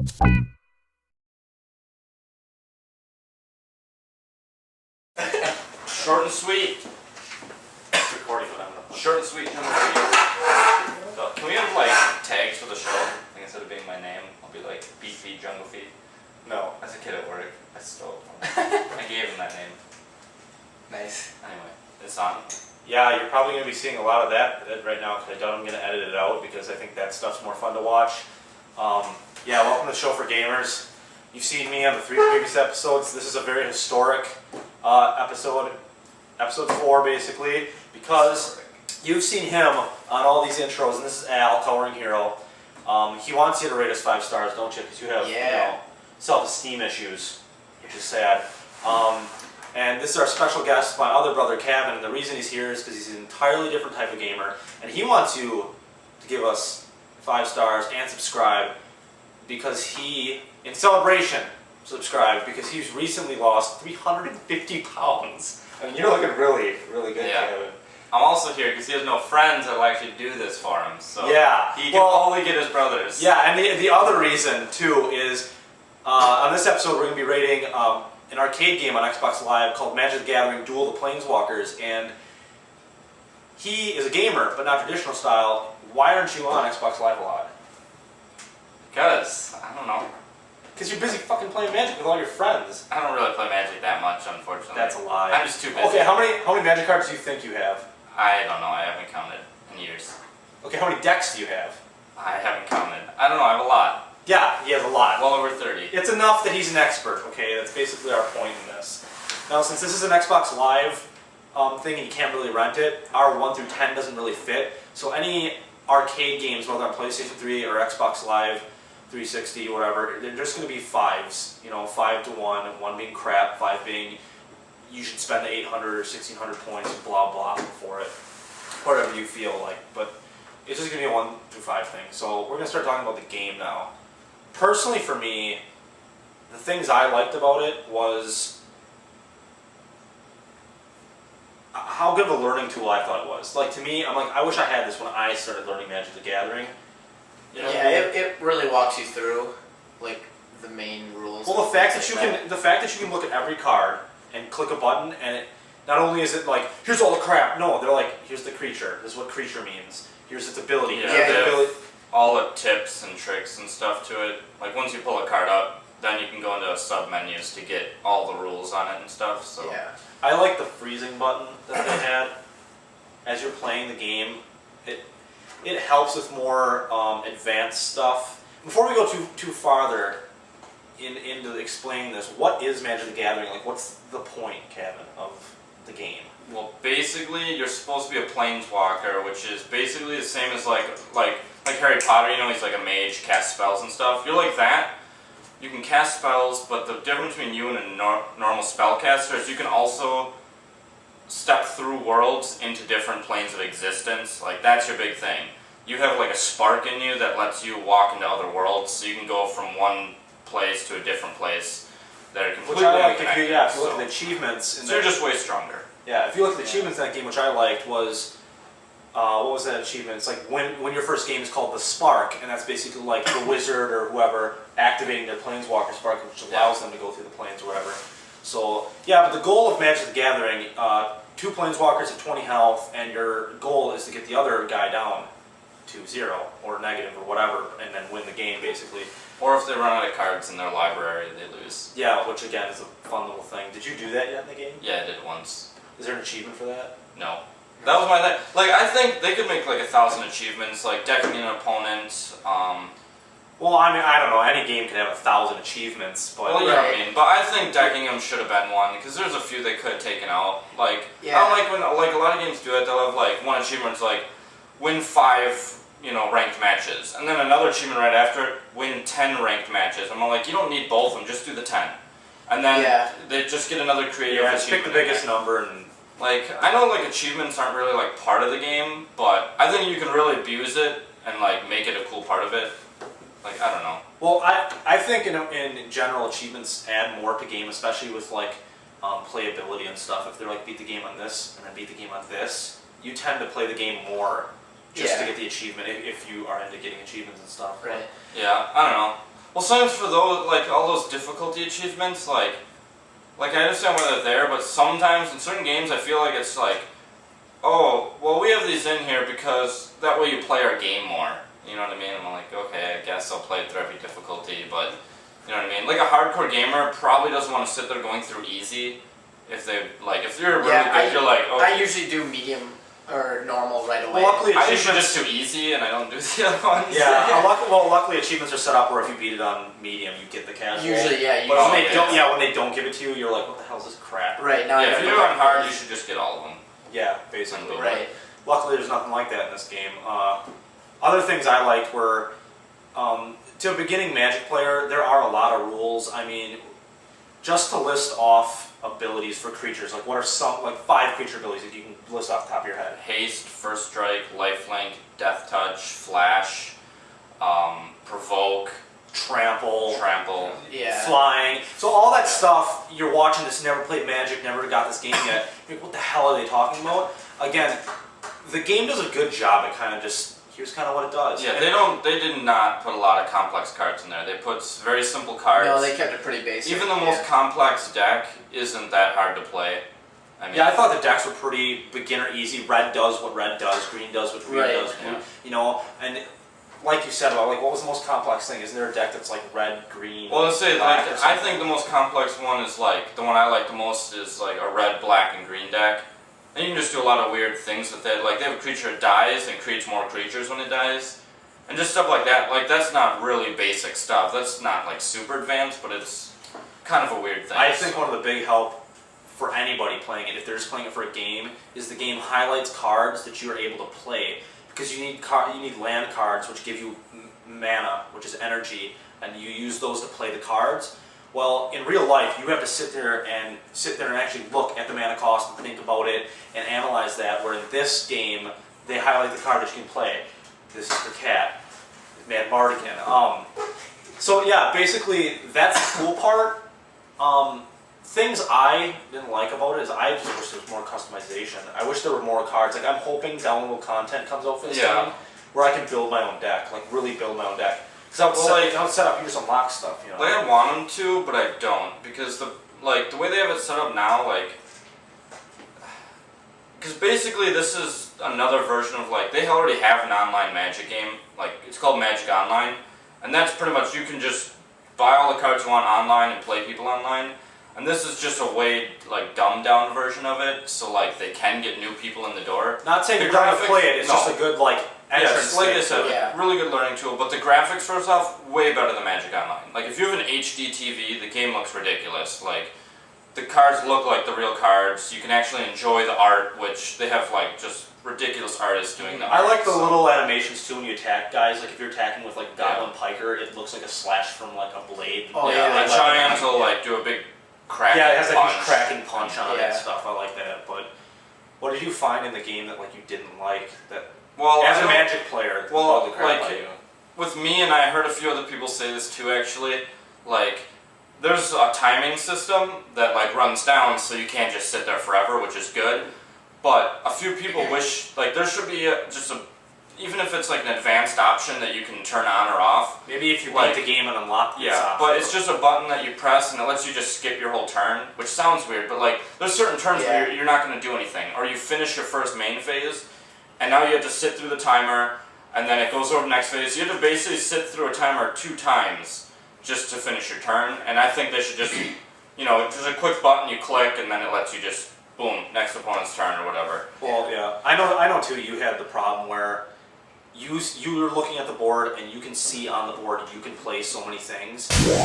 Short and sweet. It's recording what I'm doing. Short and sweet number 3. So, can we have like tags for the show? Like instead of being my name, I'll be like Beat Feet Jungle Feet. No. As a kid at work, I stole it from him. I gave him that name. Nice. Anyway, it's on. Yeah, you're probably going to be seeing a lot of that right now because I'm going to edit it out because I think that stuff's more fun to watch. Yeah, welcome to the show for gamers. You've seen me on the 3 previous episodes. This is a very historic episode 4 basically, because you've seen him on all these intros, and this is Al, Towering Hero. He wants you to rate us 5 stars, don't you? Because you have self-esteem issues, which is sad. And this is our special guest, my other brother Cavan, and the reason he's here is because he's an entirely different type of gamer, and he wants you to give us 5 stars and subscribe because he, in celebration, subscribed because he's recently lost 350 pounds. I mean, you're looking really, really good, Cavan. I'm also here because he has no friends that will actually do this for him, so he can only get his brothers. Yeah, and the other reason, too, is on this episode we're going to be rating an arcade game on Xbox Live called Magic the Gathering Duel of the Planeswalkers, and he is a gamer, but not traditional style. Why aren't you on Xbox Live a lot? Because, I don't know. Because you're busy fucking playing Magic with all your friends. I don't really play Magic that much, unfortunately. That's a lie. I'm just too busy. Okay, how many Magic cards do you think you have? I don't know, I haven't counted in years. Okay, how many decks do you have? I haven't counted. I don't know, I have a lot. Yeah, he has a lot. Well over 30. It's enough that he's an expert, okay? That's basically our point in this. Now, since this is an Xbox Live thing and you can't really rent it, our 1 through 10 doesn't really fit. So any arcade games, whether on PlayStation 3 or Xbox Live, 360, whatever, they're just going to be 5s. You know, 5 to 1, 1 being crap, 5 being you should spend the 800 or 1600 points, blah, blah, for it. Whatever you feel like. But it's just going to be a 1 through 5 thing. So we're going to start talking about the game now. Personally, for me, the things I liked about it was how good of a learning tool I thought it was. Like, to me, I'm like, I wish I had this when I started learning Magic the Gathering. You know? Yeah, it really walks you through, like, the main rules. Well, the fact that you can look at every card and click a button, and it not only is it like, here's all the crap. No, they're like, here's the creature. This is what creature means. Here's its ability. All the tips and tricks and stuff to it. Like once you pull a card up, then you can go into sub menus to get all the rules on it and stuff. So yeah, I like the freezing button that they had as you're playing the game. It helps with more advanced stuff. Before we go too farther into explaining this, what is Magic the Gathering? Like, what's the point, Cavan, of the game? Well, basically, you're supposed to be a planeswalker, which is basically the same as like Harry Potter. You know, he's like a mage, cast spells and stuff. You're like that. You can cast spells, but the difference between you and a normal spellcaster is you can also step through worlds into different planes of existence. Like, that's your big thing. You have like a spark in you that lets you walk into other worlds, so you can go from one place to a different place that are completely unconnected. If you look at the achievements, you're just way stronger. Yeah, if you look at the achievements in that game, which I liked, was what was that achievement? It's like when your first game is called the Spark, and that's basically like the wizard or whoever activating their Planeswalker Spark, which allows them to go through the planes or whatever. So yeah, but the goal of Magic the Gathering, 2 Planeswalkers at 20 health, and your goal is to get the other guy down to 0 or negative or whatever, and then win the game basically. Or if they run out of cards in their library, they lose. Yeah, which again is a fun little thing. Did you do that yet in the game? Yeah, I did it once. Is there an achievement for that? No. That was my thing. Like, I think they could make like 1,000 achievements, like decking an opponent. Well, I mean, I don't know. Any game can have 1,000 achievements, but well, yeah, I mean, but I think decking them should have been one because there's a few they could have taken out. Like, I don't like when like a lot of games do it. They'll have like one achievement like win 5, ranked matches, and then another achievement right after it, win 10 ranked matches. I'm like, you don't need both of them. Just do the 10, and then they just get another creative achievement. Pick the biggest number and. Like, I know like achievements aren't really like part of the game, but I think you can really abuse it and like make it a cool part of it. Like, I don't know. Well, I think in general achievements add more to game, especially with like playability and stuff. If they're like beat the game on this and then beat the game on this, you tend to play the game more just to get the achievement if you are into getting achievements and stuff. Right. Yeah, I don't know. Well, sometimes for those, like, all those difficulty achievements, like I understand why they're there, but sometimes in certain games I feel like it's like, oh, well, we have these in here because that way you play our game more. You know what I mean? I'm like, okay, I guess I'll play it through every difficulty, but you know what I mean? Like a hardcore gamer probably doesn't want to sit there going through easy. If you're really good, you're like, okay. I usually do medium or normal right away. Well, luckily, I usually just do easy and I don't do the other ones. Yeah, luckily achievements are set up where if you beat it on medium, you get the casual. Usually, yeah. But when they don't give it to you, you're like, what the hell is this crap? Right now. Yeah, if you do it on hard, you should just get all of them. Yeah, basically. Right. Luckily, there's nothing like that in this game. Other things I liked were, to a beginning Magic player, there are a lot of rules. I mean, just to list off abilities for creatures, like what are some, like 5 creature abilities that you can list off the top of your head? Haste, First Strike, Lifelink, Death Touch, Flash, Provoke, Trample, Yeah. Flying. So all that stuff, you're watching this, never played Magic, never got this game yet. You're like, what the hell are they talking about? Again, the game does a good job at kind of just, here's kind of what it does. Yeah, they did not put a lot of complex cards in there. They put very simple cards. No, they kept it pretty basic. Even the most complex deck isn't that hard to play. I mean, Yeah, I thought the decks were pretty beginner easy. Red does what red does, green does what green does, blue, yeah. you know, and like you said about like what was the most complex thing? Isn't there a deck that's like red, green? Well, let's say black like or I something? think the most complex one is like the one I like the most is like a red, black, and green deck. And you can just do a lot of weird things with it. Like they have a creature that dies and creates more creatures when it dies, and just stuff like that. Like that's not really basic stuff. That's not like super advanced, but it's kind of a weird thing. I think one of the big help for anybody playing it, if they're just playing it for a game, is the game highlights cards that you are able to play. Because you need land cards, which give you mana, which is energy, and you use those to play the cards. Well, in real life, you have to sit there and actually look at the mana cost and think about it and analyze that. Where in this game, they highlight the card that you can play. This is for Cat, Mad Mardigan. So yeah, basically that's the cool part. Things I didn't like about it is I just wish there was more customization. I wish there were more cards. Like I'm hoping downloadable content comes out for this game where I can build my own deck, like really build my own deck. Because I would set up, you just unlock stuff, you know. Like I want them to, but I don't because the way they have it set up now, like, because basically this is another version of like they already have an online Magic game, like it's called Magic Online, and that's pretty much you can just buy all the cards you want online and play people online. And this is just a way, like, dumbed down version of it, so, like, they can get new people in the door. Not saying you're going to play it, it's just a good, like, entrance. Yes, like I said, really good learning tool, but the graphics, first off, way better than Magic Online. Like, if you have an HD TV, the game looks ridiculous. Like, the cards look like the real cards. You can actually enjoy the art, which they have, like, just ridiculous artists doing the art. I like the little animations, too, when you attack guys. Like, if you're attacking with, like, Goblin Piker, it looks like a slash from, like, a blade. Oh, yeah, like Giants will, like, do a big cracking it has that punch. huge cracking punch on it and stuff. I like that. But what did you find in the game that like you didn't like? That as a Magic player, well, the crap out of you? With me, and I heard a few other people say this too. Actually, like there's a timing system that like runs down, so you can't just sit there forever, which is good. But a few people wish like there should be even if it's like an advanced option that you can turn on or off. Maybe if you beat the game and unlock this option. But it's just a button that you press and it lets you just skip your whole turn, which sounds weird, but like there's certain turns where you're not going to do anything, or you finish your first main phase, and now you have to sit through the timer, and then it goes over to the next phase. You have to basically sit through a timer 2 times just to finish your turn, and I think they should just, you know, there's a quick button you click, and then it lets you just, boom, next opponent's turn or whatever. Well, yeah. I know too, you had the problem where you're looking at the board and you can see on the board you can play so many things. The game